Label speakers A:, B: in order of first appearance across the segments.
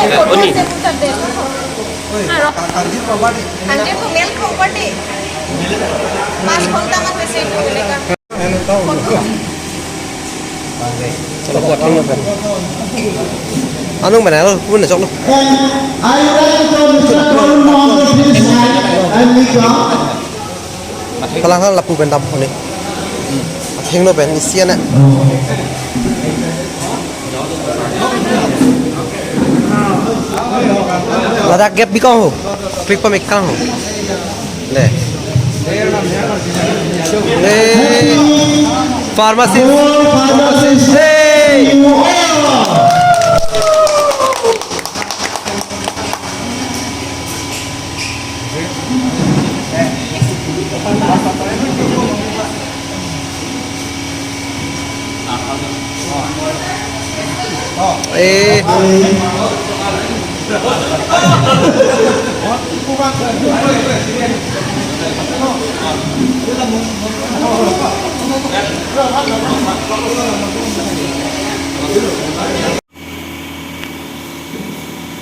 A: Oni.
B: Anjir pemilik properti. Mas kontak apa sih itu mereka?
A: Chalo potong lo kan. Anu mana lo? Pun nak lo. Kalau kan lapu bentam ni. Heng lo ben isian nak. Lada gap bi kau, pick pa make kau. Le. Pharmacist. Hey.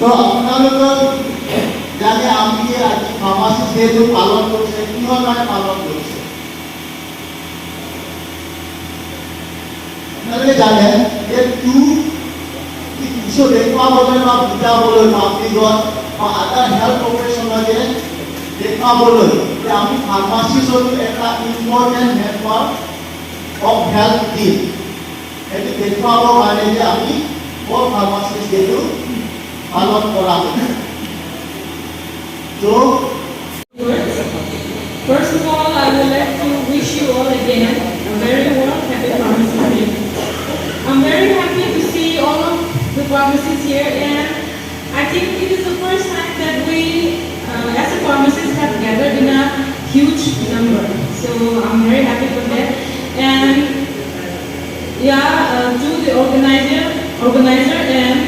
C: তো আপনাদের জানে আমি আজ pharmacist যেহেতু পালন করছে কিভাবে পালন করছে আপনারা জানেন যে কিছু দেখুৱাবলৈ বা বুজাবলৈ বা ব্যক্তিগত বা আদাৰ হেল্থ প্ৰফেশ্যনেলে দেখুৱাবলৈ যে আমি ফাৰ্মাচিষ্টৰ এটা important network of health team এটি দেখুৱাবৰ কাৰণে যে আমি World Pharmacist যেটো পালন কৰা হয় তো
D: First of all, I would like to wish you all again a very warm happy Pharmacist Day. I'm very happy to see all of the pharmacists here, and I think it is the first time that we, as a pharmacist, have gathered in a huge number. So I'm very happy for that. And yeah, to the organizer and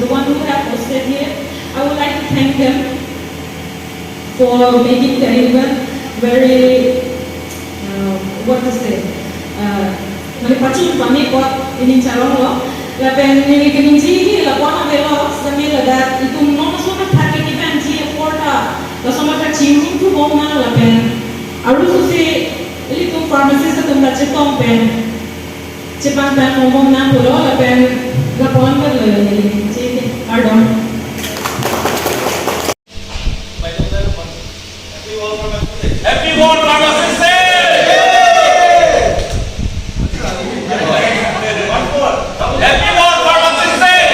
D: the one who have hosted here, I would like to thank them for making the event very, what to say, pacheton kami buat ini calon lo. Lapen ini keninci ini lakukan apa lo? Kami ladat itu mau masuk ke target event sih porta. Lalu sama kacing itu mau mana lapen. Arus sih itu pharmacist itu pacheton pen. Cepat pen ngomong na pulau lapen lakukan apa lo ini? Sih, pardon.
E: Happy World Pharmacist Day! Happy World Pharmacist Day!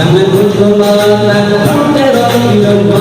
F: Namun ku menang, ku terang di